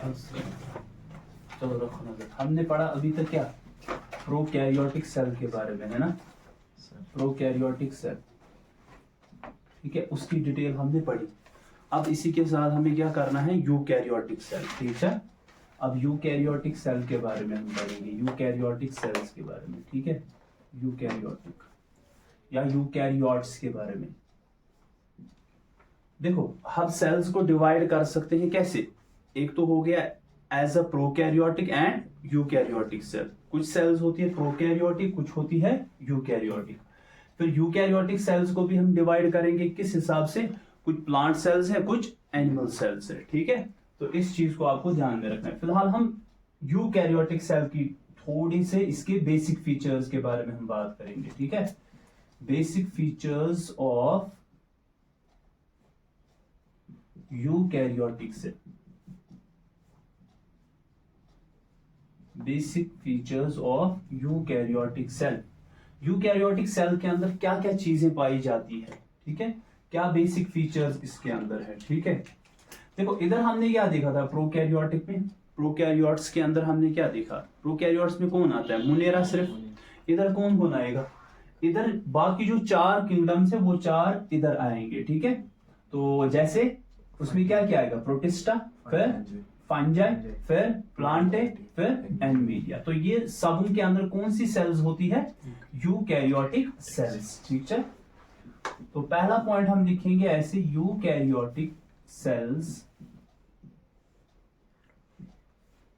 चलो रखो नजर। हमने पढ़ा अभी तक क्या, प्रोकैरियोटिक सेल के बारे में, है ना, प्रोकैरियोटिक सेल, ठीक है, उसकी डिटेल हमने पढ़ी। अब इसी के साथ हमें क्या करना है, यूकैरियोटिक सेल, ठीक है। अब यूकैरियोटिक सेल के बारे में हम पढ़ेंगे, यूकैरियोटिक सेल्स के बारे में, ठीक है, यूकैरियोटिक या यूकैरियोट्स के बारे में। देखो हम सेल्स को डिवाइड कर सकते हैं कैसे, एक तो हो गया as a prokaryotic and eukaryotic cell. कुछ सेल्स होती है प्रोकैरियोटिक, कुछ होती है यूकैरियोटिक। फिर यूकैरियोटिक सेल्स को भी हम डिवाइड करेंगे किस हिसाब से, कुछ प्लांट सेल्स हैं, कुछ एनिमल सेल्स है, ठीक है। तो इस चीज को आपको ध्यान में रखना है। फिलहाल हम यूकैरियोटिक सेल की थोड़ी से इसके बेसिक फीचर्स के बारे में हम बात करेंगे, ठीक है। Basic features of eukaryotic cell, basic features of eukaryotic cell. Eukaryotic cell के अंदर क्या क्या चीजें पाई जाती है, ठीक है, क्या बेसिक फीचर्स इसके अंदर है, ठीक है। देखो इधर हमने क्या देखा था प्रोकैरियोटिक में, प्रोकैरियोट्स के अंदर हमने क्या देखा, प्रोकैरियोट्स में कौन आता है, मुनेरा सिर्फ। इधर कौन कौन आएगा, इधर बाकी जो 4 किंगडम्स है वो 4 इधर आएंगे, ठीक है। तो जैसे उसमें क्या क्या आएगा, प्रोटिस्टा, फिर फंजाई, फिर प्लांटे, फिर एनिमेलिया। तो ये सब के अंदर कौन सी सेल्स होती है, यूकैरियोटिक सेल्स, ठीक है। तो पहला पॉइंट हम लिखेंगे ऐसे, eukaryotic cells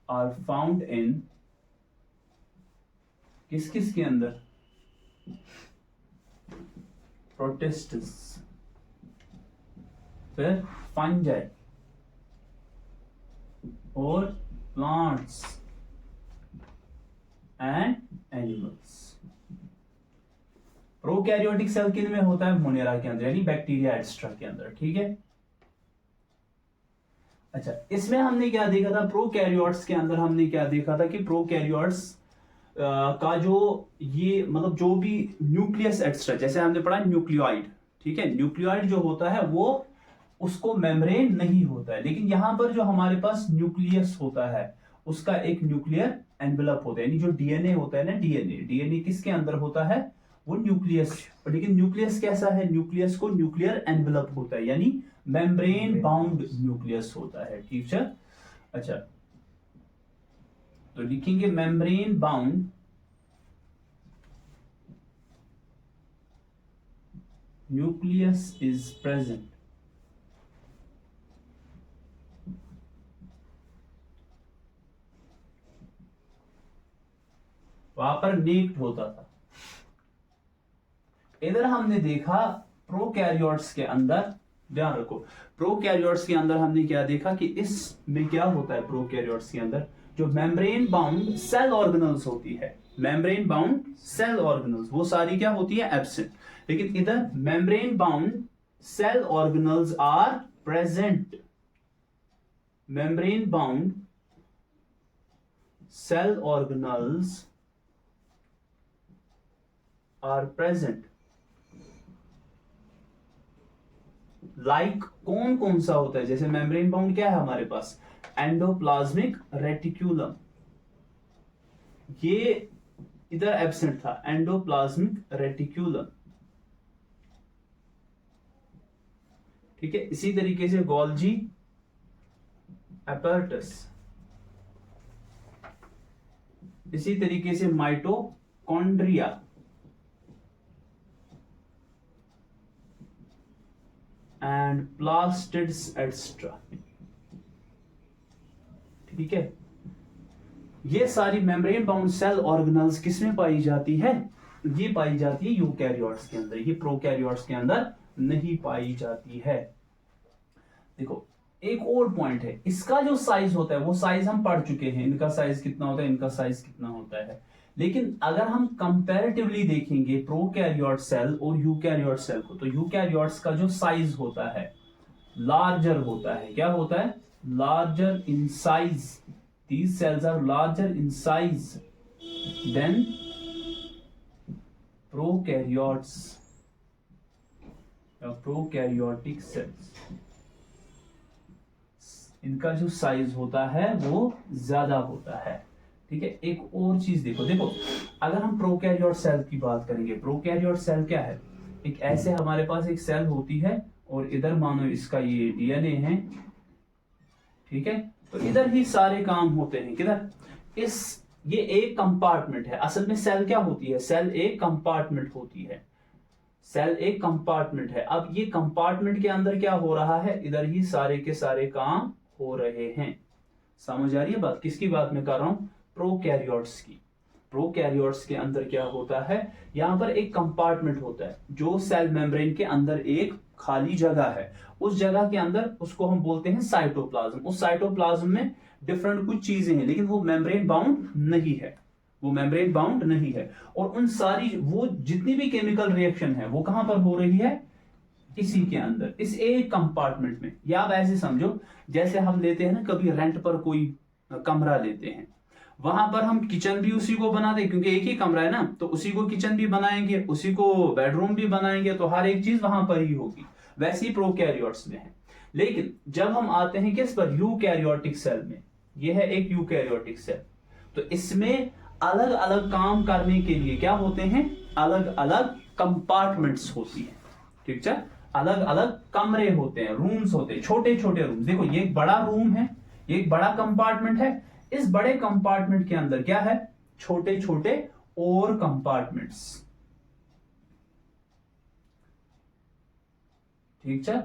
are found in, किस किस के अंदर, प्रोटिस्टस, फिर फंजाई और plants and animals. Prokaryotic cell किन में होता है, मोनेरा के अंदर, यानी बैक्टीरिया एक्स्ट्रा के अंदर, ठीक है। अच्छा इसमें हमने क्या देखा था, प्रोकैरियोट्स के अंदर हमने क्या देखा था कि प्रोकैरियोट्स का जो ये मतलब जो भी न्यूक्लियस एक्स्ट्रा, जैसे हमने पढ़ा न्यूक्लियोइड, ठीक है, न्यूक्लियोइड जो होता है वो उसको मेम्ब्रेन नहीं होता है, लेकिन यहां पर जो हमारे पास न्यूक्लियस होता है उसका एक न्यूक्लियर एनवेलप होता है, यानी जो डीएनए होता है ना, डीएनए, डीएनए किसके अंदर होता है, वो न्यूक्लियस। लेकिन न्यूक्लियस कैसा है, न्यूक्लियस को न्यूक्लियर एनवेलप होता है, यानी मेम्ब्रेन बाउंड न्यूक्लियस होता है, ठीक है। अच्छा तो लिखेंगे membrane bound nucleus is present, वहां पर नेक्ट होता था। इधर हमने देखा प्रोकैरियोट्स के अंदर, ध्यान रखो, प्रोकैरियोट्स के अंदर हमने क्या देखा कि इसमें क्या होता है, प्रोकैरियोट्स के अंदर जो मेम्ब्रेन बाउंड सेल ऑर्गेनल्स होती है, मेम्ब्रेन बाउंड सेल ऑर्गेनल्स वो सारी क्या होती है, एब्सेंट। लेकिन इधर membrane bound cell organelles are present, membrane bound cell organelles are present. Like कौन कौन सा होता है, जैसे मेम्ब्रेन बाउंड क्या है हमारे पास, एंडोप्लाज्मिक रेटिक्यूलम, ये इधर एब्सेंट था, एंडोप्लाज्मिक रेटिक्यूलम, ठीक है। इसी तरीके से गोल्जी एपर्टस, इसी तरीके से माइटोकॉन्ड्रिया, एंड प्लास्टिड्स एक्स्ट्रा, ठीक है। ये सारी मेम्ब्रेन बाउंड सेल ऑर्गेनल्स किसमें पाई जाती है, ये पाई जाती है यूकैरियोट्स के अंदर, ये प्रोकैरियोट्स के अंदर नहीं पाई जाती है। देखो एक और पॉइंट है, इसका जो साइज होता है वो साइज हम पढ़ चुके हैं, इनका साइज कितना होता है, इनका साइज कितना होता है। लेकिन अगर हम कंपैरेटिवली देखेंगे प्रोकैरियोट सेल और यूकैरियोट सेल को, तो यूकैरियोट्स का जो साइज होता है लार्जर होता है, क्या होता है, larger in size, these cells are larger in size than prokaryotes or prokaryotic cells, इनका जो साइज होता है वो ज्यादा होता है। ठीक है, एक और चीज देखो, अगर हम प्रोकैरियोट सेल की बात करेंगे, प्रोकैरियोट सेल क्या है, एक ऐसे हमारे पास एक सेल होती है और इधर मानो इसका ये डीएनए है, ठीक है, तो इधर ही सारे काम होते हैं। किधर, ये एक कंपार्टमेंट है। असल में सेल क्या होती है, सेल एक कंपार्टमेंट होती है, सेल एक कंपार्टमेंट है। अब ये कंपार्टमेंट के अंदर क्या हो रहा है, इधर ही सारे के सारे काम हो रहे हैं। समझ आ रही है बात, किसकी बात मैं कर रहा हूं, प्रोकैरियोट्स की। प्रोकैरियोट्स के अंदर क्या होता है, यहां पर एक कंपार्टमेंट होता है जो सेल मेम्ब्रेन के अंदर एक खाली जगह है, उस जगह के अंदर उसको हम बोलते हैं साइटोप्लाज्म। उस साइटोप्लाज्म में डिफरेंट कुछ चीजें हैं, लेकिन वो मेम्ब्रेन बाउंड नहीं है, वो मेम्ब्रेन बाउंड नहीं है। और उन सारी वो जितनी भी केमिकल रिएक्शन है वो कहां पर हो रही है, इसी के अंदर, इस एक कंपार्टमेंट में। या आप ऐसे समझो जैसे हम लेते हैं ना कभी रेंट पर कोई कमरा लेते हैं, वहां पर हम किचन भी उसी को बना दें, क्योंकि एक ही कमरा है ना, तो उसी को किचन भी बनाएंगे, उसी को बेडरूम भी बनाएंगे, तो हर एक चीज वहां पर ही होगी। वैसे ही प्रोकैरियोट्स में है। लेकिन जब हम आते हैं किस पर, यूकैरियोटिक सेल में, यह है एक यूकैरियोटिक सेल, तो इसमें अलग अलग काम करने के लिए क्या होते हैं, अलग अलग कंपार्टमेंट्स होती हैं। ठीक है, अलग अलग कमरे होते हैं, रूम्स होते हैं, छोटे छोटे रूम्स। देखो ये एक बड़ा रूम है, ये एक बड़ा कंपार्टमेंट है, इस बड़े कंपार्टमेंट के अंदर क्या है, छोटे छोटे और कंपार्टमेंट्स। ठीक है,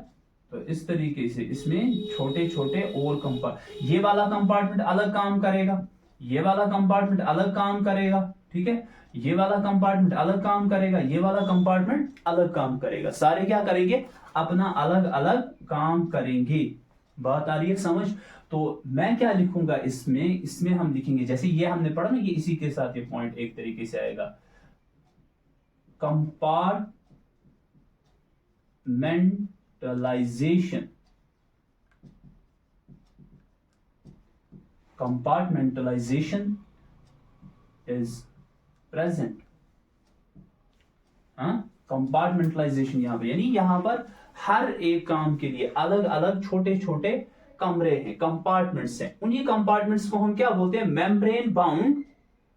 तो इस तरीके से इसमें छोटे छोटे और कंपार्टमेंट, ये वाला कंपार्टमेंट अलग काम करेगा, ये वाला कंपार्टमेंट अलग काम करेगा, ठीक है, ये वाला कंपार्टमेंट अलग काम करेगा, ये वाला कंपार्टमेंट अलग काम करेगा। सारे क्या करेंगे, अपना अलग अलग काम करेंगे। बात आ रही है समझ। तो मैं क्या लिखूंगा इसमें हम लिखेंगे, जैसे ये हमने पढ़ा ना, ये इसी के साथ ये पॉइंट एक तरीके से आएगा, compartmentalisation. Compartmentalisation is present. Compartmentalisation यहां पर, यानी यहां पर हर एक काम के लिए अलग अलग छोटे छोटे कमरे हैं, कंपार्टमेंट्स हैं। उन्हीं कंपार्टमेंट्स को हम क्या बोलते हैं, मेम्ब्रेन बाउंड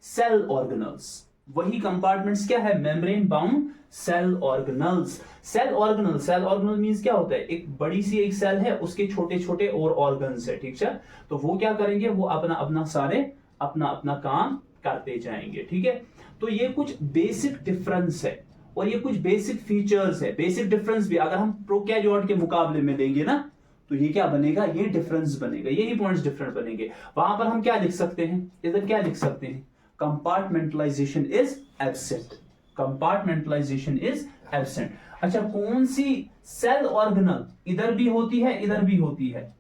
सेल ऑर्गेनल्स। वही कंपार्टमेंट्स क्या है, membrane bound cell organelles. Cell organelle means क्या होता है, एक बड़ी सी एक सेल है, उसके छोटे छोटे और ऑर्गन्स है। ठीक है, तो वो क्या करेंगे, वो अपना अपना सारे अपना अपना काम करते जाएंगे। ठीक है, तो ये कुछ बेसिक डिफरेंस है और ये कुछ बेसिक फीचर्स है। बेसिक डिफरेंस भी अगर हम प्रोकैरियोट के मुकाबले में देंगे ना, तो ये क्या बनेगा, ये डिफरेंस बनेगा, यही पॉइंट्स डिफरेंट बनेंगे। वहां पर हम क्या लिख सकते हैं, इधर क्या लिख सकते हैं, compartmentalisation is absent. Compartmentalisation is absent. अच्छा, कौन सी सेल ऑर्गेनल इधर भी होती है, इधर भी होती है,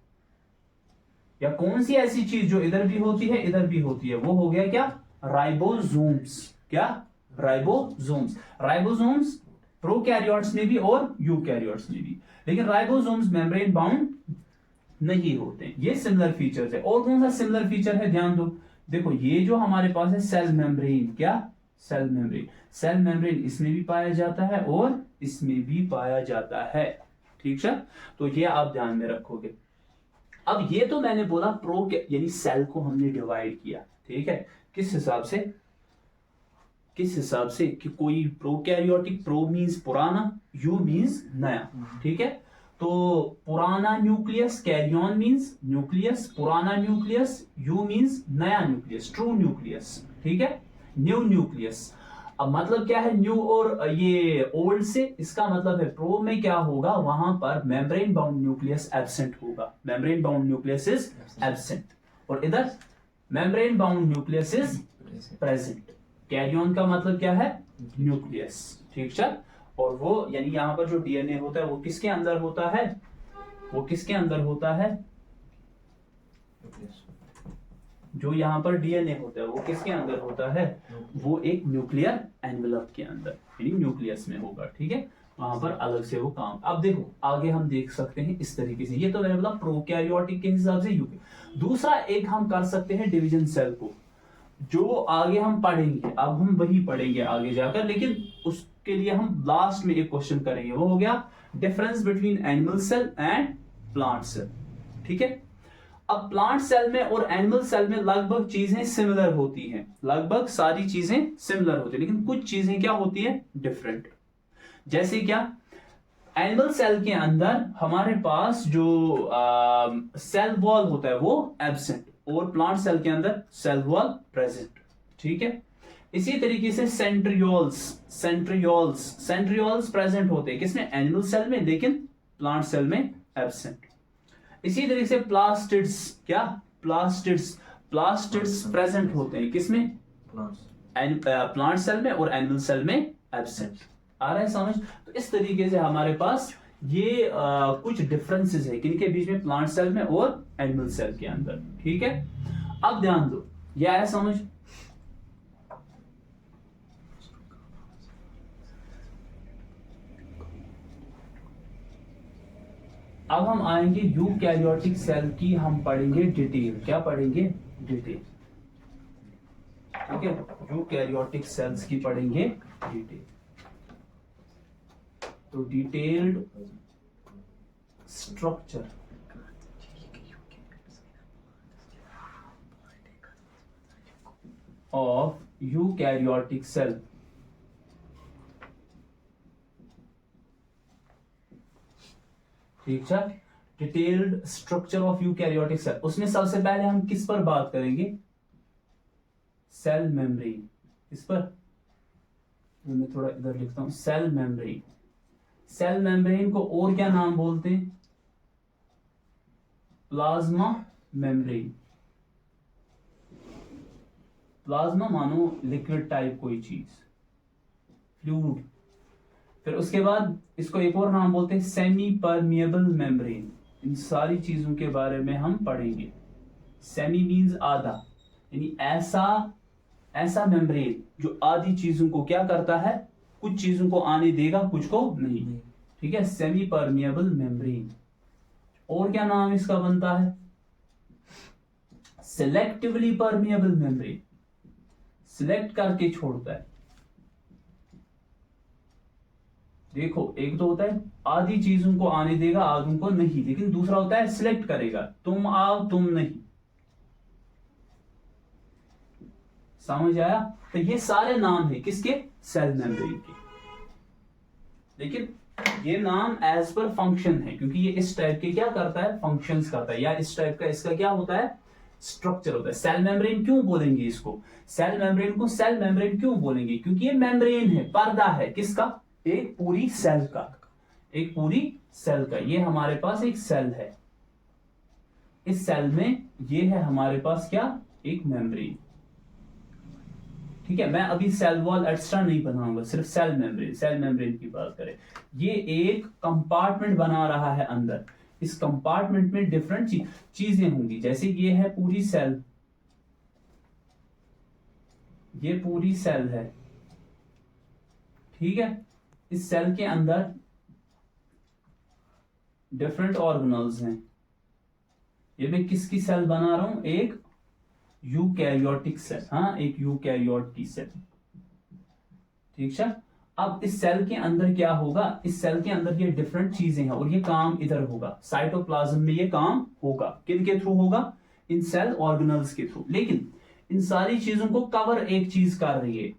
या कौन सी ऐसी चीज जो इधर भी होती है, इधर भी होती है, वो हो गया क्या, राइबोसोम्स। क्या, राइबोसोम्स। राइबोसोम्स प्रोकैरियोट्स में भी और यूकैरियोट्स में भी, लेकिन राइबोसोम्स मेम्ब्रेन बाउंड नहीं होते। ये सिमिलर फीचर्स है। और कौन सा सिमिलर फीचर है, ध्यान दो, देखो ये जो हमारे पास है सेल मेम्ब्रेन, क्या, सेल मेम्ब्रेन। सेल मेम्ब्रेन इसमें भी पाया जाता है और इसमें भी पाया जाता है। ठीक है, तो ये आप ध्यान में रखोगे। अब ये तो मैंने बोला प्रो, यानी सेल को हमने डिवाइड किया। ठीक है, किस हिसाब से कि कोई प्रोकैरियोटिक, प्रो मींस पुराना, यू मींस नया। ठीक है, तो पुराना न्यूक्लियस, कैरियन मींस न्यूक्लियस, पुराना न्यूक्लियस, यू मींस नया न्यूक्लियस, ट्रू न्यूक्लियस। ठीक है, न्यू न्यूक्लियस। अब मतलब क्या है, न्यू और ये ओल्ड से, इसका मतलब है प्रो में क्या होगा, वहां पर मेम्ब्रेन बाउंड न्यूक्लियस एब्सेंट होगा। Membrane bound nucleus is absent, और इधर membrane bound nucleus is present. Karyon का मतलब क्या है, न्यूक्लियस। ठीक है, और वो यानी यहां पर जो डीएनए होता है वो किसके अंदर होता है, वो किसके अंदर होता है, जो यहां पर डीएनए होता है वो किसके अंदर होता है, वो एक न्यूक्लियर एनवेलप के अंदर, यानी न्यूक्लियस में होगा। ठीक है, वहां पर अलग से वो काम। अब देखो आगे हम देख सकते हैं इस तरीके से, ये तो मैंने बोला प्रोकैरियोटिक के हिसाब से यूके। दूसरा एक हम कर सकते हैं डिवीजन सेल को, जो आगे हम पढ़ेंगे, अब हम वही पढ़ेंगे आगे जाकर, लेकिन उसके लिए हम लास्ट में एक क्वेश्चन करेंगे, वो हो गया difference between animal cell and plant cell. ठीक है, अब प्लांट सेल में और एनिमल सेल में लगभग चीजें सिमिलर होती हैं, लगभग सारी चीजें सिमिलर होती हैं, लेकिन कुछ चीजें क्या होती है, डिफरेंट। जैसे क्या, एनिमल सेल के अंदर हमारे पास जो सेल वॉल होता है वो एब्सेंट, और प्लांट सेल के अंदर सेल वॉल प्रेजेंट। ठीक है, इसी तरीके से सेंट्रियोल्स सेंट्रियोल्स सेंट्रियोल्स प्रेजेंट होते हैं किसमें, एनिमल सेल में, लेकिन प्लांट सेल में एब्सेंट। इसी तरीके से प्लास्टिड्स, क्या प्लास्टिड्स प्लास्टिड्स प्रेजेंट होते हैं किसमें, प्लांट सेल में, और एनिमल सेल में एब्सेंट। आ रहा है समझ। तो इस तरीके से हमारे पास ये कुछ डिफरेंसेस है किनके बीच में, प्लांट सेल में और एनिमल सेल के अंदर। ठीक है, अब ध्यान दो, ये आया समझ। अब हम आएंगे यूकैरियोटिक सेल की, हम पढ़ेंगे डिटेल। क्या पढ़ेंगे, डिटेल। ठीक है, यूकैरियोटिक सेल्स की पढ़ेंगे डिटेल। तो detailed structure of eukaryotic cell. ठीक है, detailed structure of eukaryotic cell. उसमें सबसे पहले हम किस पर बात करेंगे, सेल मेम्ब्रेन। इस पर मैं थोड़ा इधर लिखता हूं, सेल मेम्ब्रेन। सेल मेम्ब्रेन को और क्या नाम बोलते हैं, प्लाज्मा मेम्ब्रेन। प्लाज्मा मानो लिक्विड टाइप कोई चीज, फ्लूइड। फिर उसके बाद इसको एक और नाम बोलते हैं सेमी परमिएबल मेम्ब्रेन। इन सारी चीजों के बारे में हम पढ़ेंगे। सेमी मीन्स आधा, यानी ऐसा ऐसा मेम्ब्रेन जो आधी चीजों को क्या करता है, कुछ चीजों को आने देगा, कुछ को नहीं। ठीक है, सेमी परमिएबल मेम्ब्रेन। और क्या नाम इसका बनता है, सिलेक्टिवली परमिएबल मेम्ब्रेन। सिलेक्ट करके छोड़ता है। देखो, एक तो होता है आधी चीजों को आने देगा, आधों को नहीं, लेकिन दूसरा होता है सिलेक्ट करेगा, तुम आओ तुम नहीं। समझ आया। तो ये सारे नाम है किसके, सेल मेम्ब्रेन के। लेकिन ये नाम एज पर फंक्शन है, क्योंकि ये इस टाइप के क्या करता है, फंक्शंस करता है, या इस टाइप का इसका क्या होता है, स्ट्रक्चर होता है। सेल मेम्ब्रेन क्यों बोलेंगे इसको, सेल मेम्ब्रेन को सेल मेम्ब्रेन क्यों बोलेंगे, क्योंकि ये मेम्ब्रेन है, पर्दा है किसका, एक पूरी सेल का, एक पूरी सेल का। ये हमारे पास एक सेल है, इस सेल में ये है हमारे पास क्या, एक मेम्ब्रेन। ठीक है, मैं अभी सेल वॉल एक्स्ट्रा नहीं बनाऊंगा, सिर्फ सेल मेम्ब्रेन की बात करें। ये एक कंपार्टमेंट बना रहा है अंदर, इस कंपार्टमेंट में डिफरेंट चीजें होंगी। जैसे ये है पूरी सेल, ये पूरी सेल है। ठीक है, इस सेल के अंदर डिफरेंट ऑर्गेनल्स हैं। ये मैं किसकी सेल बना रहा हूं, एक यूकैरियोटिक सेल। हाँ, एक यूकैरियोट की सेल। ठीक है, अब इस सेल के अंदर क्या होगा, इस सेल के अंदर ये डिफरेंट चीजें हैं, और ये काम इधर होगा, साइटोप्लाज्म में ये काम होगा। किन के थ्रू होगा, इन सेल ऑर्गेनल्स के थ्रू। लेकिन इन सारी चीजों को कवर एक चीज कर रही है,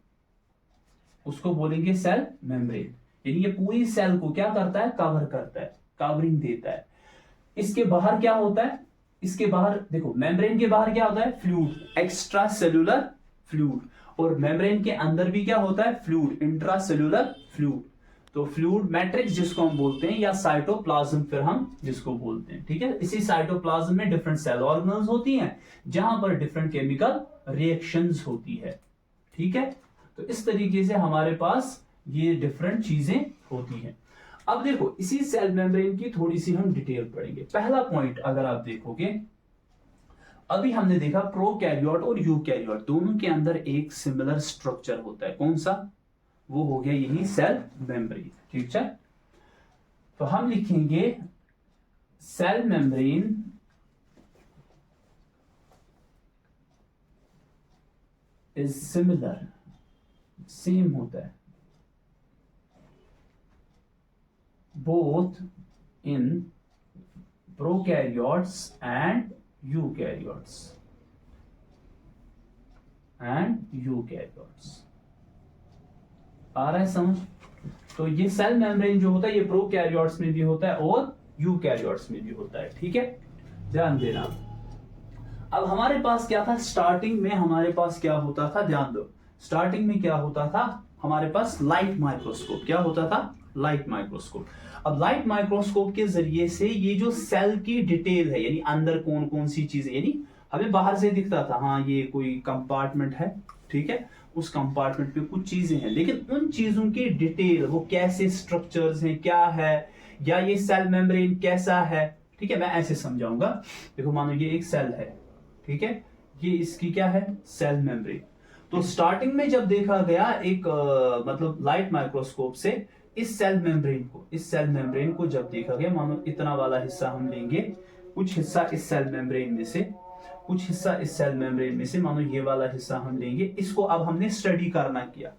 उसको बोलेंगे सेल मेम्ब्रेन। यानी ये पूरी सेल को क्या करता है, कवर करता है, कवरिंग देता है। इसके बाहर क्या होता है, इसके बाहर देखो, मेम्ब्रेन के बाहर क्या होता है, फ्लूइड, एक्स्ट्रा सेलुलर फ्लूइड। और मेम्ब्रेन के अंदर भी क्या होता है, फ्लूइड, इंट्रा सेलुलर फ्लूइड। तो फ्लूइड मैट्रिक्स जिसको हम बोलते हैं, या साइटोप्लाज्म फिर हम जिसको बोलते हैं। ठीक है, इसी साइटोप्लाज्म में डिफरेंट सेल ऑर्गेनल्स होती हैं, जहां पर डिफरेंट केमिकल रिएक्शंस होती है। ठीक है, तो इस तरीके से हमारे पास ये डिफरेंट चीजें होती हैं। अब देखो, इसी सेल मेम्ब्रेन की थोड़ी सी हम डिटेल पढ़ेंगे। पहला पॉइंट अगर आप देखोगे, अभी हमने देखा प्रोकैरियोट और यूकैरियोट दोनों के अंदर एक सिमिलर स्ट्रक्चर होता है। कौन सा, वो हो गया यही सेल मेम्ब्रेन। ठीक है, तो हम लिखेंगे cell membrane is similar, same होता है, both in prokaryotes and eukaryotes and eukaryotes. आ रहा है समझ? तो ये सेल मेम्ब्रेन जो होता है ये प्रोकैरियोट्स में भी होता है और यूकैरियोट्स में भी होता है। ठीक है, ध्यान देना। अब हमारे पास क्या था स्टार्टिंग में, हमारे पास क्या होता था, ध्यान दो। स्टार्टिंग में क्या होता था हमारे पास, लाइट माइक्रोस्कोप। क्या होता था? Light microscope. अब लाइट माइक्रोस्कोप के जरिए से ये जो सेल की डिटेल है, यानी अंदर कौन कौन सी चीजें, यानी हमें बाहर से दिखता था हाँ ये कोई कंपार्टमेंट है, ठीक है, उस कंपार्टमेंट में कुछ चीजें हैं, लेकिन उन चीजों की डिटेल, वो कैसे स्ट्रक्चर्स हैं, क्या है, या ये सेल मेम्ब्रेन कैसा है, ठीक है, मैं ऐसे समझाऊंगा। देखो मानो ये एक सेल है, ठीक है, ये इसकी क्या है, सेल मेम्ब्रेन। तो स्टार्टिंग में जब देखा गया एक मतलब लाइट माइक्रोस्कोप से इस सेल मेम्ब्रेन को जब देखा गया, मानो इतना वाला हिस्सा हम लेंगे, कुछ हिस्सा इस सेल मेम्ब्रेन में से, कुछ हिस्सा इस सेल मेम्ब्रेन में से, मानो ये वाला हिस्सा हम लेंगे, इसको अब हमने स्टडी करना किया,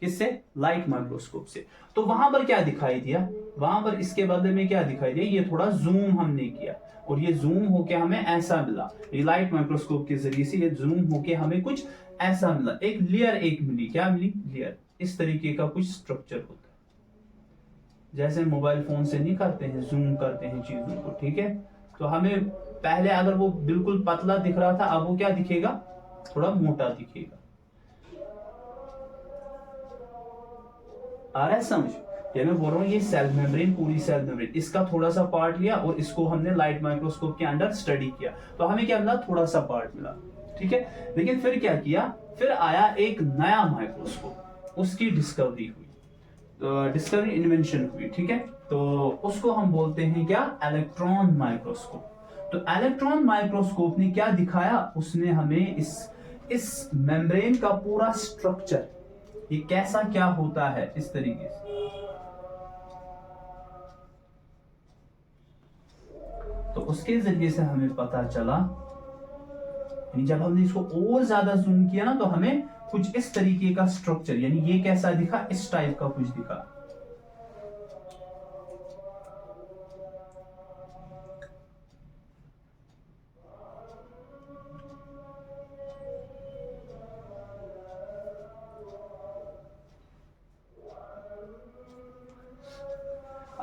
किससे? लाइट माइक्रोस्कोप से। तो वहां पर क्या दिखाई दिया, वहां पर इसके बदले में क्या दिखाई दिया, ये थोड़ा जूम हमने किया और ये जूम होके हमें ऐसा मिला, ये लाइट माइक्रोस्कोप के जरिए से ये जूम होके हमें कुछ ऐसा मिला, एक लेयर एक मिली, क्या मिली? लेयर। इस तरीके का कुछ स्ट्रक्चर होता है, जैसे मोबाइल फोन से नहीं करते हैं, जूम करते हैं चीजों को, ठीक है। तो हमें पहले अगर वो बिल्कुल पतला दिख रहा था, अब वो क्या दिखेगा, थोड़ा मोटा दिखेगा। आ रहा है समझ? ये मैं बोल रहा हूँ ये सेल मेम्ब्रेन, पूरी सेल मेम्ब्रेन, इसका थोड़ा सा पार्ट लिया और इसको हमने लाइट माइक्रोस्कोप के अंदर स्टडी किया, तो हमें क्या मिला, थोड़ा सा पार्ट मिला, ठीक है। लेकिन फिर क्या किया, फिर आया एक नया माइक्रोस्कोप, उसकी डिस्कवरी हुई, तो डिस्कवरी इन्वेंशन हुई, ठीक है। तो उसको हम बोलते हैं क्या, इलेक्ट्रॉन माइक्रोस्कोप। तो इलेक्ट्रॉन माइक्रोस्कोप ने क्या दिखाया, उसने हमें इस मेम्ब्रेन का पूरा स्ट्रक्चर, ये कैसा क्या होता है, इस तरीके से। तो उसके जरिए से हमें पता चला, यानी जब हमने इसको और ज्यादा जूम किया ना, तो हमें कुछ इस तरीके का स्ट्रक्चर, यानी ये कैसा दिखा, इस टाइप का कुछ दिखा।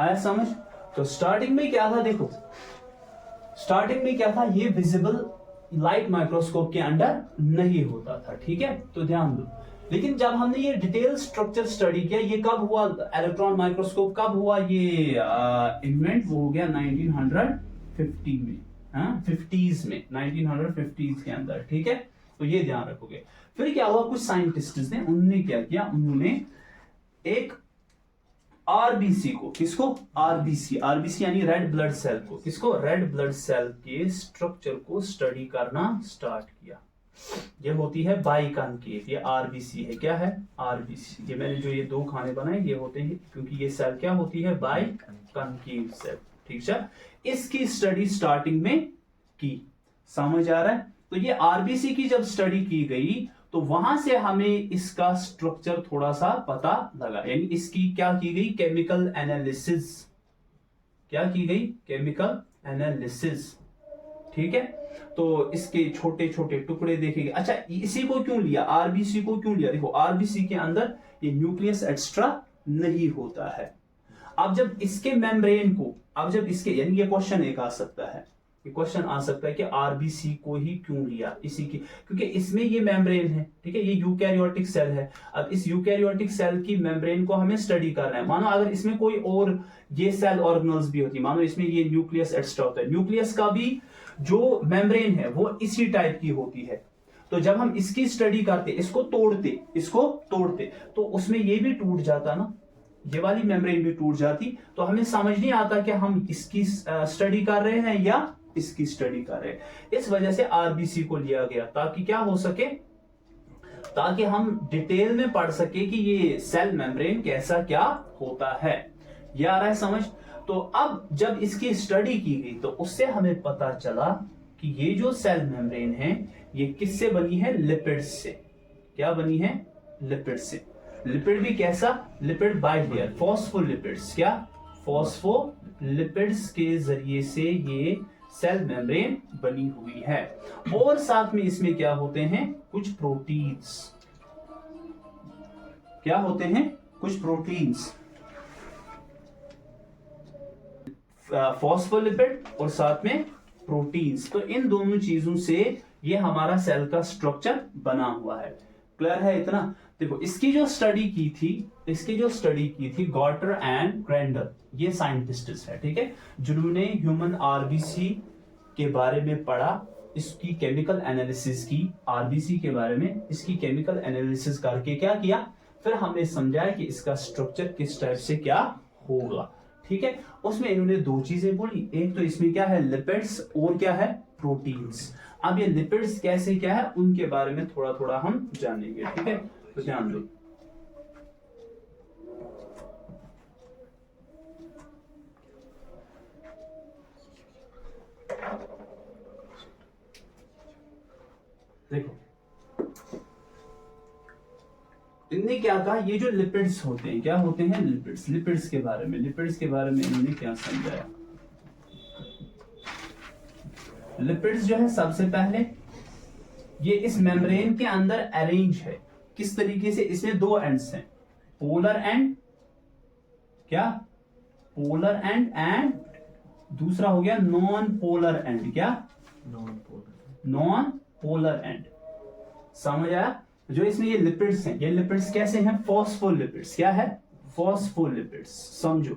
आया समझ? तो स्टार्टिंग में क्या था, देखो स्टार्टिंग में क्या था, ये विजिबल लाइट माइक्रोस्कोप के अंदर नहीं होता था, ठीक है। तो ध्यान दो, लेकिन जब हमने ये डिटेल स्ट्रक्चर स्टडी किया, ये कब हुआ, इलेक्ट्रॉन माइक्रोस्कोप कब हुआ, ये इन्वेंट वो हो गया 1950 में, हाँ 50s में, 1950s के अंदर, ठीक है। तो ये ध्यान रखोगे। फिर क्या हुआ, कुछ साइंटिस्ट ने, उन्होंने क्या किया, उन्होंने एक आरबीसी को, किसको, आरबीसी यानी रेड ब्लड सेल को, किसको, रेड ब्लड सेल के स्ट्रक्चर को स्टडी करना स्टार्ट किया। ये होती है बाइकॉन्केव, ये आरबीसी है, क्या है, आरबीसी। ये मैंने जो ये दो खाने बनाए ये होते हैं, क्योंकि ये सेल क्या होती है, बाइकॉन्केव सेल, ठीक है। इसकी स्टडी स्टार्टिंग में की, समझ आ रहा है? तो ये आरबीसी की जब स्टडी की गई, तो वहां से हमें इसका स्ट्रक्चर थोड़ा सा पता लगा, यानी इसकी क्या की गई, केमिकल एनालिसिस, क्या की गई, केमिकल एनालिसिस, ठीक है। तो इसके छोटे छोटे टुकड़े देखेंगे। अच्छा, इसी को क्यों लिया, आरबीसी को क्यों लिया? देखो आरबीसी के अंदर ये न्यूक्लियस एक्स्ट्रा नहीं होता है। अब जब इसके मेम्ब्रेन को, अब जब इसके, यानी ये क्वेश्चन एक आ सकता है, ये क्वेश्चन आ सकता है कि आरबीसी को ही क्यों लिया, इसी की, क्योंकि इसमें ये मेम्ब्रेन है, ठीक है, ये यूकैरियोटिक सेल है। अब इस यूकैरियोटिक सेल की मेम्ब्रेन को हमें स्टडी करना है। मानो अगर इसमें कोई और ये सेल ऑर्गेनल्स भी होती, मानो इसमें ये न्यूक्लियस एक्स्ट्रा होता है, न्यूक्लियस का भी जो मेम्ब्रेन है वो इसी टाइप की होती है। तो जब हम इसकी स्टडी करते, इसको तोड़ते तो उसमें ये भी टूट जाता ना, ये वाली मेम्ब्रेन भी टूट जाती, तो हमें समझ नहीं आता कि हम इसकी स्टडी कर रहे हैं या इसकी स्टडी कर रहे हैं। इस वजह से आरबीसी को लिया गया, ताकि क्या हो सके, ताकि हम डिटेल में पढ़ सके कि ये सेल मेम्ब्रेन कैसा क्या होता है। ये आ रहा है समझ? तो अब जब इसकी स्टडी की गई, तो उससे हमें पता चला कि ये जो सेल मेम्ब्रेन है ये किससे बनी है, लिपिड्स से। क्या बनी है, लिपिड से। लिपिड भी कैसा, लिपिड बाइलेयर, फॉस्फोलिपिड्स, क्या, फॉस्फोलिपिड्स के जरिए से ये सेल मेम्ब्रेन बनी हुई है। और साथ में इसमें क्या होते हैं, कुछ प्रोटीन्स, क्या होते हैं, कुछ प्रोटीन्स, फॉस्फोलिपिड और साथ में प्रोटीन्स। तो इन दोनों चीजों से ये हमारा सेल का स्ट्रक्चर बना हुआ है। क्लियर है इतना? देखो इसकी जो स्टडी की थी गॉटर एंड ग्रैंडल, ये साइंटिस्ट है, ठीक है, जिन्होंने ह्यूमन आरबीसी के बारे में पढ़ा, इसकी केमिकल एनालिसिस की, आरबीसी के बारे में इसकी केमिकल एनालिसिस करके क्या किया, फिर हमने समझाया कि इसका स्ट्रक्चर किस टाइप से क्या होगा, ठीक है। उसमें इन्होंने दो चीजें बोली, एक तो इसमें क्या है लिपिड्स और क्या है प्रोटीन्स। अब ये लिपिड्स कैसे क्या है उनके बारे में थोड़ा थोड़ा हम जानेंगे, ठीक है, तो ध्यान दो। देखो इनने क्या कहा, ये जो लिपिड्स होते हैं, क्या होते हैं लिपिड्स, लिपिड्स के बारे में इन्होंने क्या समझाया। लिपिड्स जो है सबसे पहले ये इस मेम्ब्रेन के अंदर अरेंज है, किस तरीके से, इसमें दो एंड्स हैं, पोलर एंड, क्या पोलर एंड, एंड दूसरा हो गया नॉन पोलर एंड, क्या नॉन पोलर एंड। समझ आया? जो इसमें ये लिपिड्स हैं, ये लिपिड्स कैसे हैं, फॉस्फोलिपिड्स, क्या है फॉस्फोलिपिड्स, समझो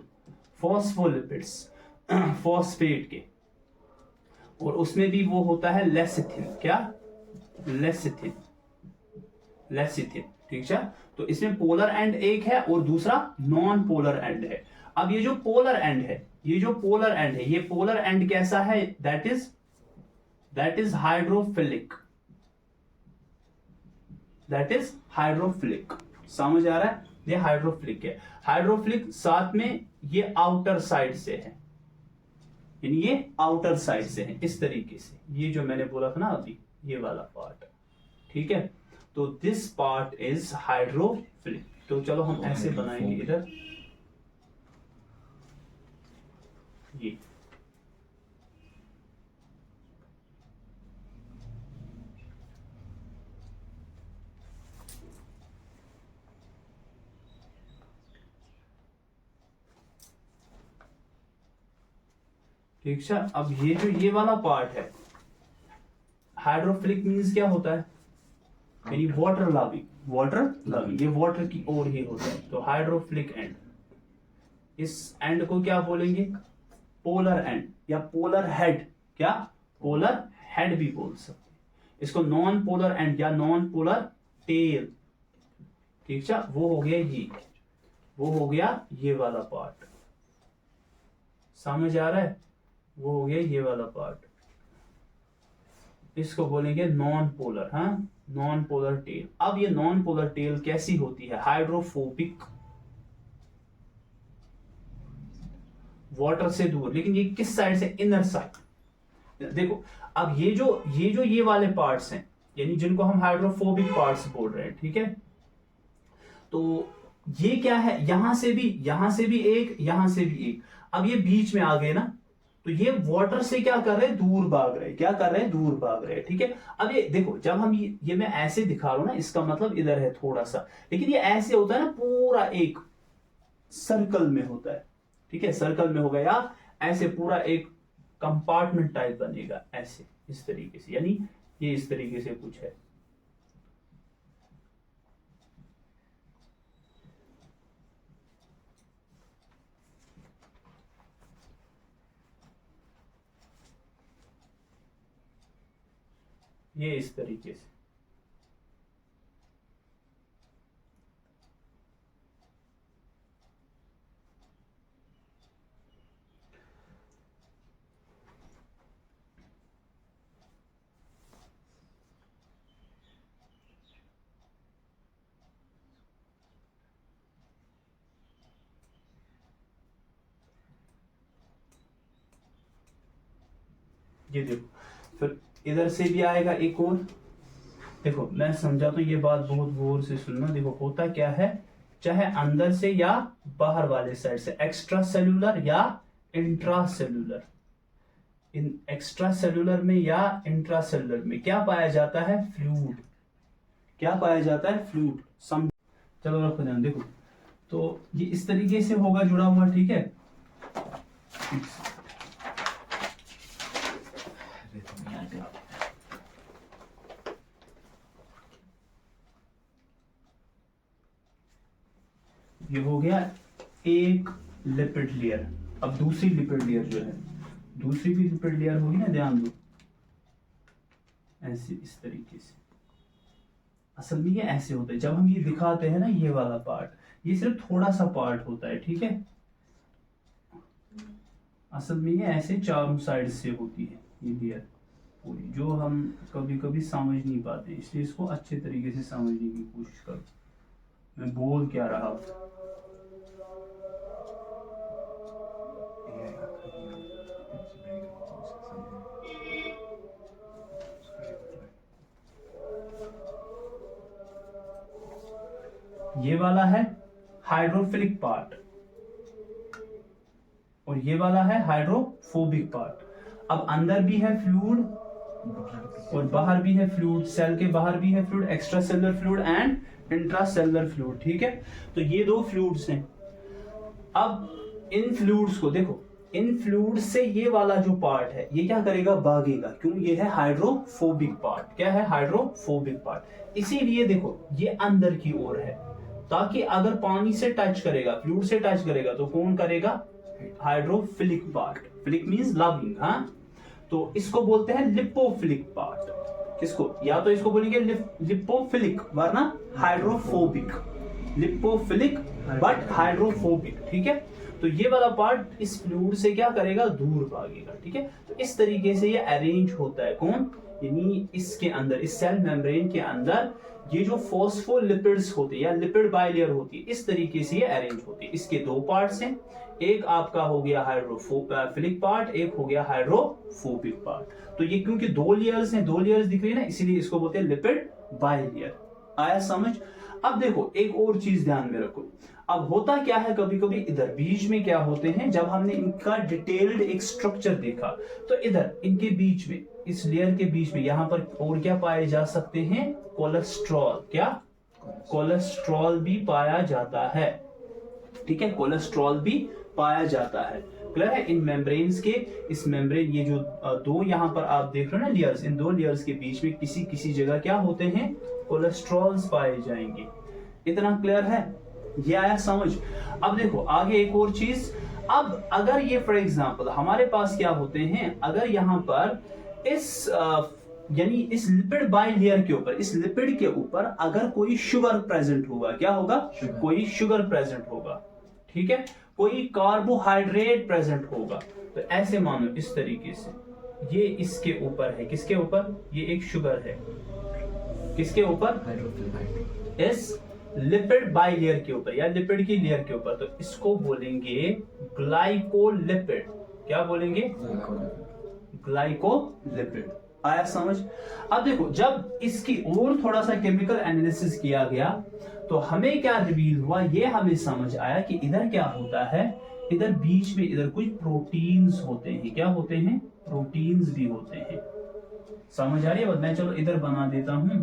फॉस्फोलिपिड्स, फॉस्फेट के, और उसमें भी वो होता है लेसिथिन, क्या लेसिथिन, ठीक है। तो इसमें पोलर एंड एक है और दूसरा नॉन पोलर एंड है। अब ये जो पोलर एंड है, ये पोलर एंड कैसा है, दैट इज हाइड्रोफिलिक, समझ आ रहा है, ये हाइड्रोफिलिक है। हाइड्रोफिलिक साथ में ये आउटर साइड से है, यानी ये आउटर साइड से है, इस तरीके से, ये जो मैंने बोला था ना अभी, ये वाला पार्ट, ठीक है। तो दिस पार्ट इज हाइड्रोफिलिक। तो चलो हम ऐसे बनाएंगे इधर, ये ठीक है। अब ये जो ये वाला पार्ट है, हाइड्रोफिलिक मींस क्या होता है, यानी वाटर लविंग, ये वाटर की ओर ही होता है। तो हाइड्रोफिलिक एंड, इस एंड को क्या बोलेंगे, पोलर एंड या पोलर हेड, क्या पोलर हेड भी बोल सकते हैं इसको, नॉन पोलर एंड या नॉन पोलर टेल, ठीक है। वो हो गया ये वाला पार्ट, समझ आ रहा है, वो हो गया ये वाला पार्ट, इसको बोलेंगे नॉन पोलर, हाँ नॉन पोलर टेल। अब ये नॉन पोलर टेल कैसी होती है, हाइड्रोफोबिक, वाटर से दूर, लेकिन ये किस साइड से, इनर साइड। देखो अब ये वाले पार्ट्स हैं, यानी जिनको हम हाइड्रोफोबिक पार्ट्स बोल रहे हैं, ठीक है। तो ये क्या है, यहां से भी एक, यहां से भी एक, अब ये बीच में आ गए ना, तो ये वाटर से क्या कर रहे हैं, दूर भाग रहे हैं, ठीक है। अब ये देखो, जब हम ये मैं ऐसे दिखा रहा हूं ना, इसका मतलब इधर है थोड़ा सा, लेकिन ये ऐसे होता है ना, पूरा एक सर्कल में होता है, ठीक है, सर्कल में होगा, या ऐसे पूरा एक कंपार्टमेंट टाइप बनेगा, ऐसे इस तरीके से, यानी ये इस तरीके से कुछ है। ये इस तरीके से, ये देखो, फिर इधर से भी आएगा एक और, देखो मैं समझा तो ये बात बहुत गौर से सुनना। देखो होता क्या है, चाहे अंदर से या बाहर वाले साइड से, एक्स्ट्रा सेल्यूलर या इंट्रा सेल्यूलर, इन एक्स्ट्रा सेलुलर में या इंट्रा सेलुलर में क्या पाया जाता है? फ्लूइड। क्या पाया जाता है? फ्लूइड। चलो रखो ध्यान, देखो तो ये इस तरीके से होगा जुड़ा हुआ, ठीक है। ये हो गया एक लिपिड लेयर। अब दूसरी लिपिड लेयर जो है, दूसरी भी लिपिड लेयर होगी ना, ध्यान दो ऐसे इस तरीके से। असल में ये ऐसे होता है जब हम ये दिखाते हैं ना, ये वाला पार्ट, ये सिर्फ थोड़ा सा पार्ट होता है, ठीक है। असल में ये ऐसे चारों साइड से होती है ये लेयर पूरी, जो हम कभी कभी समझ नहीं पाते, इसलिए इसको अच्छे तरीके से समझने की कोशिश करो मैं बोल क्या रहा हूं। ये वाला है हाइड्रोफिलिक पार्ट और ये वाला है हाइड्रोफोबिक पार्ट। अब अंदर भी है फ्लूइड और बाहर भी है फ्लूइड, सेल के बाहर भी है fluid, extra cellular fluid and intracellular fluid, ठीक है। तो ये दो फ्लूइड्स हैं। अब इन फ्लूइड्स को देखो, इन फ्लूइड से ये वाला जो पार्ट है ये क्या करेगा? भागेगा। क्यों? ये है हाइड्रोफोबिक पार्ट। क्या है? Hydrophobic part. इसीलिए देखो ये अंदर की ओर है, ताकि अगर पानी से टच करेगा, फ्लूइड से टच करेगा तो कौन करेगा? Hydrophilic part. Philic means loving, हाँ। तो इसको बोलते हैं लिपोफिलिक पार्ट। किसको? या तो इसको बोलेंगे लिपोफिलिक वरना हाइड्रोफोबिक। लिपोफिलिक बट हाइड्रोफोबिक, ठीक है। तो ये वाला पार्ट इस फ्लूइड से क्या करेगा? दूर भागेगा, ठीक है। तो इस तरीके से ये अरेंज होता है। कौन? यानी इसके अंदर, इस सेल मेम्ब्रेन के अंदर ये जो फॉस्फोलिपिड्स होते हैं या लिपिड बाइलेयर होती है, इस तरीके से ये अरेंज होती है। इसके दो पार्ट्स हैं, एक आपका हो गया हाइड्रोफिलिक पार्ट, एक हो गया हाइड्रोफोबिक पार्ट। तो ये क्योंकि दो लेयर्स हैं, दो लेयर्स दिख रही है ना, इसीलिए इसको बोलते हैं लिपिड बाइलेयर। आया समझ? अब देखो एक और चीज ध्यान में रखो। अब होता क्या है, कभी कभी इधर बीच में क्या होते हैं, जब हमने इनका डिटेल्ड एक स्ट्रक्चर देखा तो इधर इनके बीच में, इस लेयर के बीच में यहां पर और क्या पाए जा सकते हैं? कोलेस्ट्रॉल। क्या? कोलेस्ट्रॉल भी पाया जाता है, ठीक है। कोलेस्ट्रॉल भी पाया जाता है। क्लियर है? इन मेम्ब्रेन्स के, इस मेम्ब्रेन, ये जो दो यहाँ पर आप देख रहे हो ना लेयर्स, इन दो लेयर्स के बीच में किसी किसी जगह क्या होते हैं? कोलेस्ट्रॉल्स पाए जाएंगे। इतना क्लियर है? ये आया समझ? अब देखो आगे एक और चीज। अब अगर ये फॉर एग्जांपल हमारे पास क्या होते हैं, अगर यहाँ पर इस यानी इस लिपिड बाइलेयर के ऊपर, इस लिपिड के ऊपर अगर कोई शुगर प्रेजेंट होगा, क्या होगा? कोई शुगर प्रेजेंट होगा, ठीक है। कोई कार्बोहाइड्रेट प्रेजेंट होगा, तो ऐसे मानो इस तरीके से ये इसके ऊपर है। किसके ऊपर? ये एक शुगर है। किसके ऊपर? इस लिपिड बाइलेयर के ऊपर या लिपिड की लेयर के ऊपर। तो इसको बोलेंगे ग्लाइकोलिपिड। क्या बोलेंगे? ग्लाइकोलिपिड। आया समझ? अब देखो जब इसकी और थोड़ा सा केमिकल एनालिसिस किया गया तो हमें क्या रिवील हुआ, ये हमें समझ आया कि इधर क्या होता है, इधर बीच में इधर कुछ प्रोटीन्स होते हैं। क्या होते हैं? प्रोटीन्स भी होते हैं। समझ आ रही है? मैं चलो इधर बना देता हूं,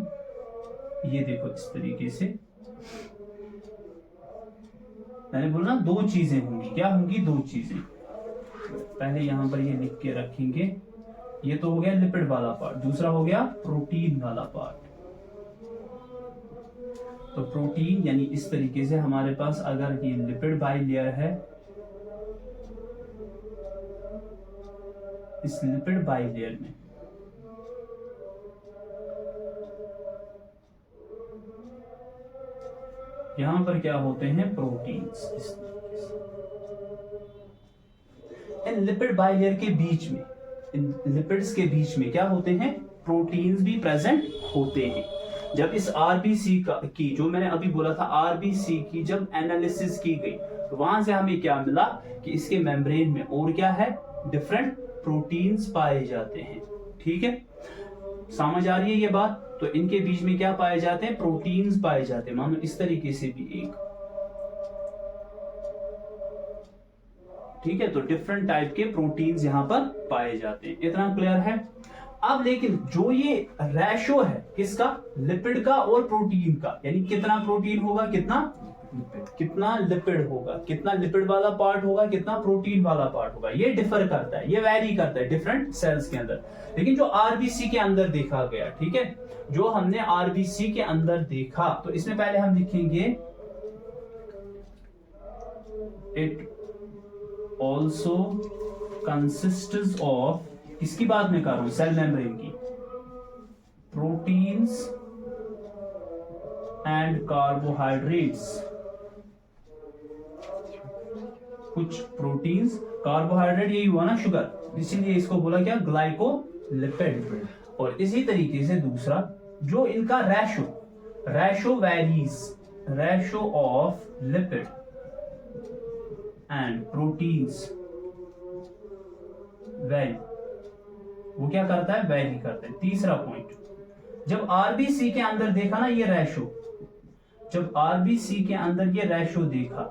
ये देखो इस तरीके से। मैंने बोला दो चीजें होंगी। क्या होंगी? दो चीजें। पहले यहां पर ये लिख के रखेंगे, ये तो हो गया लिपिड वाला पार्ट, दूसरा हो गया प्रोटीन वाला पार्ट। तो प्रोटीन यानी इस तरीके से हमारे पास अगर ये लिपिड बाइलेयर है, इस लिपिड बाइलेयर में यहां पर क्या होते हैं? प्रोटीन्स। इन लिपिड बाइलेयर के बीच में, इन लिपिड्स के बीच में क्या होते हैं? प्रोटीन्स भी प्रेजेंट होते हैं। जब इस आरबीसी की, जो मैंने अभी बोला था, आरबीसी की जब एनालिसिस की गई तो वहां से हमें क्या मिला कि इसके मेम्ब्रेन में और क्या है? डिफरेंट प्रोटीन्स पाए जाते हैं, ठीक है। समझ आ रही है ये बात? तो इनके बीच में क्या पाए जाते हैं? प्रोटीन्स पाए जाते हैं। मानो इस तरीके से भी एक, ठीक है, तो डिफरेंट टाइप के प्रोटीन्स यहाँ पर पाए जाते हैं, इतना क्लियर है। अब लेकिन जो ये रेशो है किसका, लिपिड का और प्रोटीन का, यानी कितना प्रोटीन होगा कितना लिपिड होगा, कितना लिपिड वाला पार्ट होगा, कितना प्रोटीन वाला पार्ट होगा, ये डिफर करता है, ये वैरी करता है डिफरेंट सेल्स के अंदर। लेकिन जो आरबीसी के अंदर देखा गया, ठीक है, जो हमने आरबीसी के अंदर देखा, तो इसमें पहले हम लिखेंगे इट ऑल्सो कंसिस्ट्स ऑफ, किसकी बात मैं कर रहा हूं, सेल मेम्ब्रेन की, प्रोटीन्स एंड कार्बोहाइड्रेट्स, कुछ प्रोटीन्स, कार्बोहाइड्रेट यही हुआ ना शुगर, इसीलिए इसको बोला क्या, ग्लाइकोलिपिड। और इसी तरीके से दूसरा जो इनका ratio varies, ratio of lipid and proteins vary, वो क्या करता है, वैरी करता है। तीसरा पॉइंट, जब आरबीसी के अंदर देखा ना ये रेशो, जब आरबीसी के अंदर ये रेशो देखा,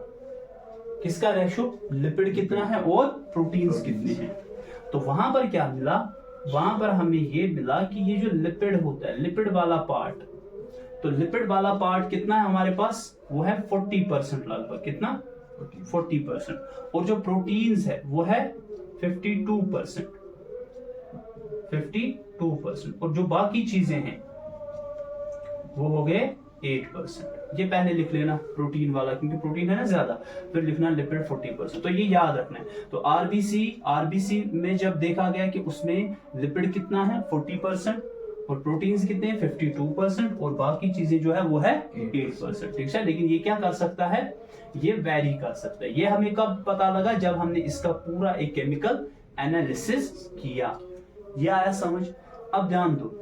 किसका रेशो, लिपिड कितना है और प्रोटीन्स कितने हैं, तो वहां पर क्या मिला, वहां पर हमें ये मिला कि ये जो लिपिड होता है, लिपिड वाला पार्ट, तो लिपिड वाला पार्ट कितना है हमारे पास, वो है 40% लगभग, कितना 40%, और जो प्रोटीन्स है वो है 52%, और जो बाकी चीजें हैं वो हो गए 8%। ये पहले लिख लेना प्रोटीन वाला, क्योंकि प्रोटीन है ना ज्यादा, फिर लिखना लिपिड 40%, तो ये याद रखना है। तो आरबीसी में जब देखा गया कि उसमें लिपिड कितना है 40% और प्रोटीन्स कितने हैं 52%, और बाकी चीजें जो है वो है 8%, ठीक है। लेकिन ये क्या कर सकता है, ये वेरी कर सकता है। ये हमें कब पता लगा, जब हमने इसका पूरा एक केमिकल एनालिसिस किया। ये आया समझ। अब ध्यान दो,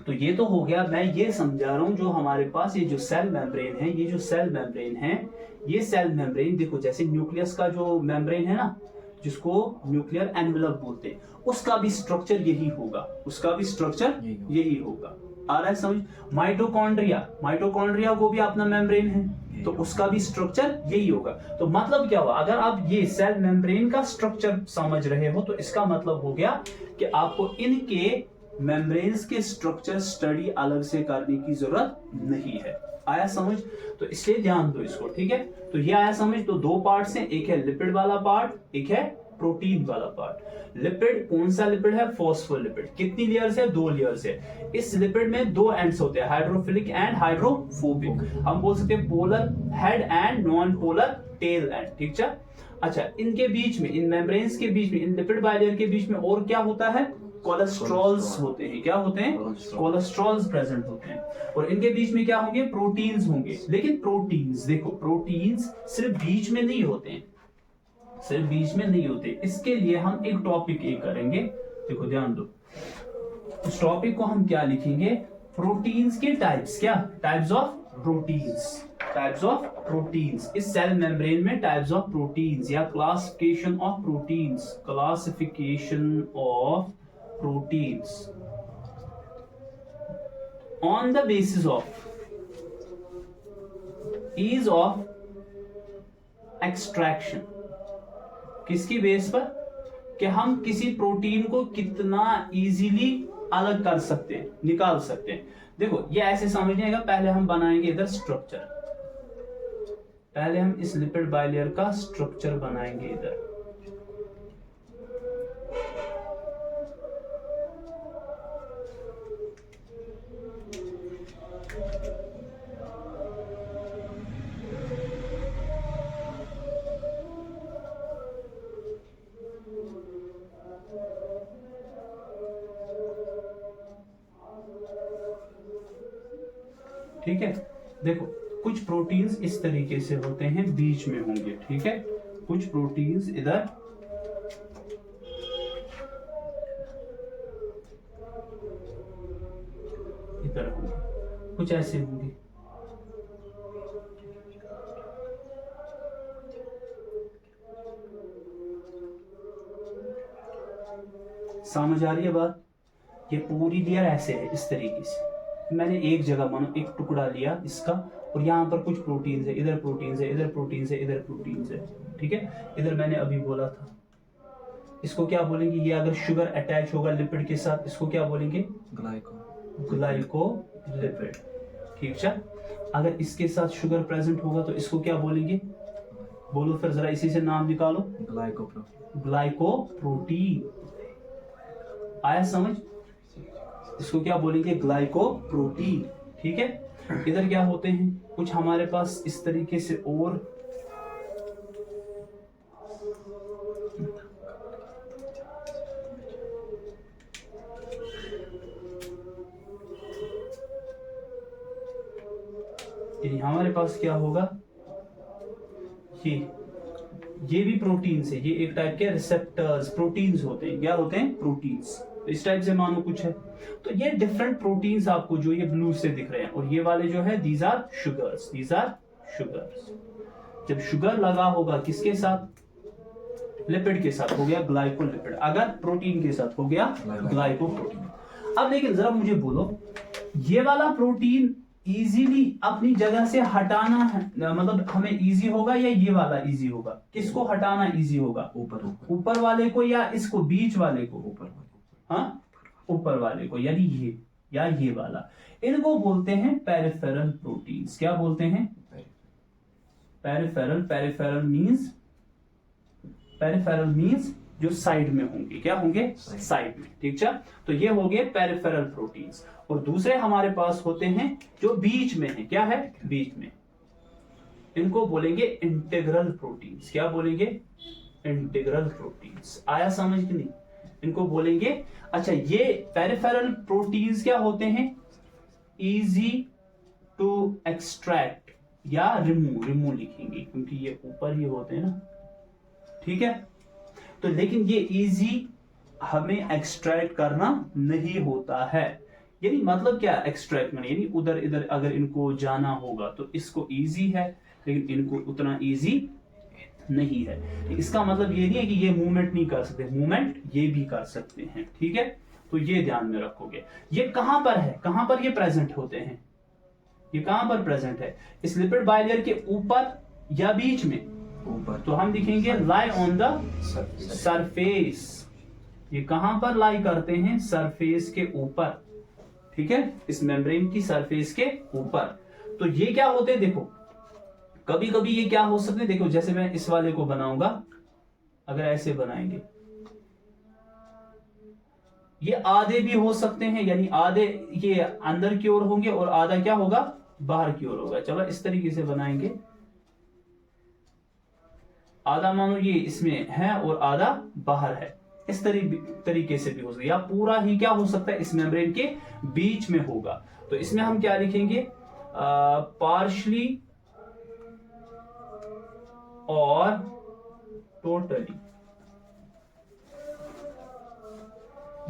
तो ये तो हो गया, मैं ये समझा रहा हूं जो हमारे पास ये जो सेल मेम्ब्रेन है, ये जो सेल मेम्ब्रेन है, ये सेल मेम्ब्रेन देखो, जैसे न्यूक्लियस का जो मेम्ब्रेन है ना, जिसको न्यूक्लियर एनवेलप बोलते हैं, उसका भी स्ट्रक्चर यही होगा, उसका भी स्ट्रक्चर यही होगा। आ रहा है समझ। माइटोकॉन्ड्रिया को भी अपना मेम्ब्रेन है, तो उसका भी स्ट्रक्चर यही होगा। तो मतलब क्या हुआ, अगर आप ये सेल मेम्ब्रेन का स्ट्रक्चर समझ रहे हो, तो इसका मतलब हो गया कि आपको इनके मेम्ब्रेन्स के स्ट्रक्चर स्टडी अलग से करने की जरूरत नहीं है। आया समझ। तो इसलिए ध्यान दो इसको, ठीक है। तो ये आया समझ। तो दो पार्ट्स हैं, एक है लिपिड वाला पार्ट, एक है प्रोटीन वाला पार्ट। लिपिड कौन सा लिपिड है, फॉस्फोलिपिड। कितनी लेयर्स है, 2 लेयर्स है। इस लिपिड में 2 एंड्स होते हैं, हाइड्रोफिलिक एंड हाइड्रोफोबिक। हम बोल सकते हैं polar head and non polar tail and, ठीक है। अच्छा, इनके बीच में, इन मेम्ब्रेन्स के बीच में, इन लिपिड बाइलेयर के बीच में और क्या होता है, कोलेस्ट्रॉल्स होते हैं। क्या होते हैं, कोलेस्ट्रॉल्स प्रेजेंट होते हैं। और इनके बीच में क्या होंगे, प्रोटीन्स होंगे। लेकिन प्रोटीन्स देखो, प्रोटीन्स सिर्फ बीच में नहीं होते हैं, सिर्फ बीच में नहीं होते। इसके लिए हम एक टॉपिक एक करेंगे, देखो ध्यान दो। उस टॉपिक को हम क्या लिखेंगे, प्रोटीन्स के टाइप्स। क्या types of proteins, types of proteins. इस सेल मेम्ब्रेन में टाइप्स ऑफ प्रोटीन्स या classification of proteins, classification of proteins on the basis of ease of extraction। किसकी बेस पर, कि हम किसी प्रोटीन को कितना इजीली अलग कर सकते हैं, निकाल सकते हैं। देखो ये ऐसे समझिएगा, पहले हम बनाएंगे इधर स्ट्रक्चर, पहले हम इस लिपिड बाइलेयर का स्ट्रक्चर बनाएंगे इधर। ठीक है, देखो कुछ प्रोटीन्स इस तरीके से होते हैं, बीच में होंगे, ठीक है। कुछ प्रोटीन्स इधर इधर होंगे, कुछ ऐसे होंगे। समझ आ रही है बात। ये पूरी लेयर ऐसे है, इस तरीके से, मैंने एक जगह मानो एक टुकड़ा लिया इसका, और यहाँ पर कुछ प्रोटीन्स है, इधर प्रोटीन्स है, इधर प्रोटीन्स है, इधर प्रोटीन्स है, ठीक है। इधर मैंने अभी बोला था, इसको क्या बोलेंगे, ये अगर शुगर अटैच होगा लिपिड के साथ, इसको क्या बोलेंगे, ग्लाइकोलिपिड, ठीक है। अगर इसके साथ शुगर प्रेजेंट होगा तो इसको क्या बोलेंगे, बोलो फिर जरा, इसी से नाम निकालो, ग्लाइकोप्रोटीन। आया समझ, इसको क्या बोलेंगे, ग्लाइकोप्रोटीन, ठीक है। इधर क्या होते हैं, कुछ हमारे पास इस तरीके से और हमारे पास क्या होगा, ये भी प्रोटीन्स है, ये एक टाइप के रिसेप्टर्स प्रोटीन्स होते हैं, क्या होते हैं, प्रोटीन्स। तो इस टाइप से मानो कुछ है, तो ये डिफरेंट प्रोटीन्स आपको जो ये ब्लू से दिख रहे हैं, और ये वाले जो है these are sugars, these are sugars. जब शुगर लगा होगा किसके साथ, लिपिड के साथ, हो गया ग्लाइकोलिपिड, अगर प्रोटीन के साथ हो गया ग्लाइकोप्रोटीन। अब लेकिन जरा मुझे बोलो, ये वाला प्रोटीन इजीली अपनी जगह से हटाना है, मतलब हमें इजी होगा या ये वाला इजी होगा, किसको हटाना इजी होगा, ऊपर वाले को या इसको, बीच वाले को, हाँ ऊपर वाले को, यानी ये या ये वाला। इनको बोलते हैं पेरिफेरल प्रोटीन्स। क्या बोलते हैं, पेरिफेरल। पेरिफेरल मींस जो साइड में होंगे, क्या होंगे, साइड में, ठीक है। तो ये हो गए पेरिफेरल प्रोटीन्स। और दूसरे हमारे पास होते हैं जो बीच में है, क्या है, बीच में, इनको बोलेंगे इंटीग्रल प्रोटीन्स। क्या बोलेंगे, इंटीग्रल प्रोटीन्स। आया समझ कि नहीं, इनको बोलेंगे। अच्छा, ये पेरिफेरल प्रोटीन्स क्या होते हैं, इजी टू एक्सट्रैक्ट या रिमूव लिखेंगे क्योंकि ये ऊपर ही होते हैं ना, ठीक है। तो लेकिन ये इजी हमें एक्सट्रैक्ट करना नहीं होता है, यानी मतलब क्या एक्सट्रैक्ट में, यानी उधर इधर अगर इनको जाना होगा तो इसको इजी है, लेकिन इनको उतना इजी नहीं है। इसका मतलब ये नहीं है कि ये मूवमेंट नहीं कर सकते, मूवमेंट ये भी कर सकते हैं, ठीक है। तो ये ध्यान में रखोगे। ये कहां पर है, कहां पर ये प्रेजेंट होते हैं, ये कहां पर प्रेजेंट है, इस लिपिड बाइलेयर के ऊपर या बीच में, ऊपर। तो हम लिखेंगे लाई ऑन द सरफेस। ये कहां पर लाई करते हैं, सरफेस के ऊपर, ठीक है, इस मेम्ब्रेन की सरफेस के ऊपर। तो ये क्या होते हैं, देखो कभी कभी ये क्या हो सकते हैं, देखो जैसे मैं इस वाले को बनाऊंगा, अगर ऐसे बनाएंगे, ये आधे भी हो सकते हैं, यानी आधे ये अंदर की ओर होंगे और आधा क्या होगा, बाहर की ओर होगा। चलो इस तरीके से बनाएंगे, आधा मानो ये इसमें है और आधा बाहर है, इस तरीके से भी हो सकता है, या पूरा ही क्या हो सकता है, इस मेम्ब्रेन के बीच में होगा। तो इसमें हम क्या लिखेंगे, पार्शली और टोटली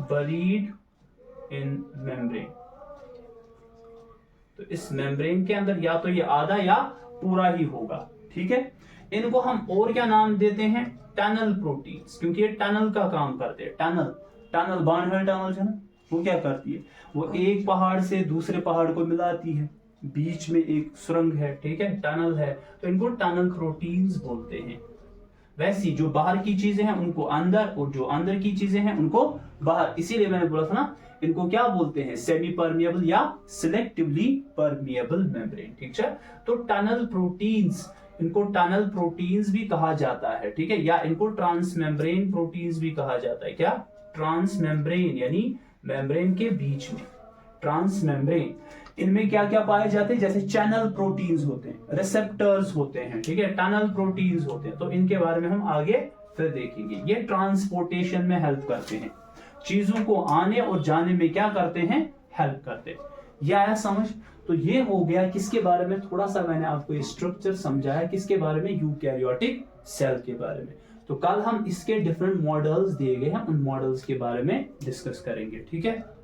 बरीड इन मेम्ब्रेन। तो इस मेम्ब्रेन के अंदर या तो ये आधा या पूरा ही होगा, ठीक है। इनको हम और क्या नाम देते हैं, टनल प्रोटीन्स, क्योंकि ये टनल का काम करते हैं। टनल बार्नहेल टनल है ना, वो क्या करती है, वो एक पहाड़ से दूसरे पहाड़ को मिलाती है, बीच में एक सुरंग है, ठीक है, टनल है, तो इनको टनल प्रोटीन्स बोलते हैं। वैसी जो बाहर की चीजें हैं उनको अंदर, और जो अंदर की चीजें हैं उनको बाहर। इसीलिए मैंने बोला था ना, इनको क्या बोलते हैं, सेमी परमिएबल या सिलेक्टिवली परमिएबल मेम्ब्रेन, ठीक है। तो टनल प्रोटीन्स, इनको टनल प्रोटीन्स भी कहा जाता है, ठीक है, या इनको ट्रांसमेम्ब्रेन प्रोटीन्स भी कहा जाता है। क्या, ट्रांसमेम्ब्रेन, यानी मेम्ब्रेन के बीच में, ट्रांसमेम्ब्रेन। इनमें क्या क्या पाए जाते हैं, जैसे चैनल प्रोटीन्स होते हैं, रिसेप्टर्स होते हैं, ठीक है, टनल प्रोटीन्स होते हैं। तो इनके बारे में हम आगे फिर देखेंगे। ये ट्रांसपोर्टेशन में हेल्प करते हैं, चीजों को आने और जाने में क्या करते हैं, हेल्प करते हैं। यह आया समझ। तो ये हो गया किसके बारे में, थोड़ा सा मैंने आपको स्ट्रक्चर समझाया, किसके बारे में, यूकैरियोटिक सेल के बारे में। तो कल हम इसके डिफरेंट मॉडल्स दिए गए हैं, उन मॉडल्स के बारे में डिस्कस करेंगे, ठीक है।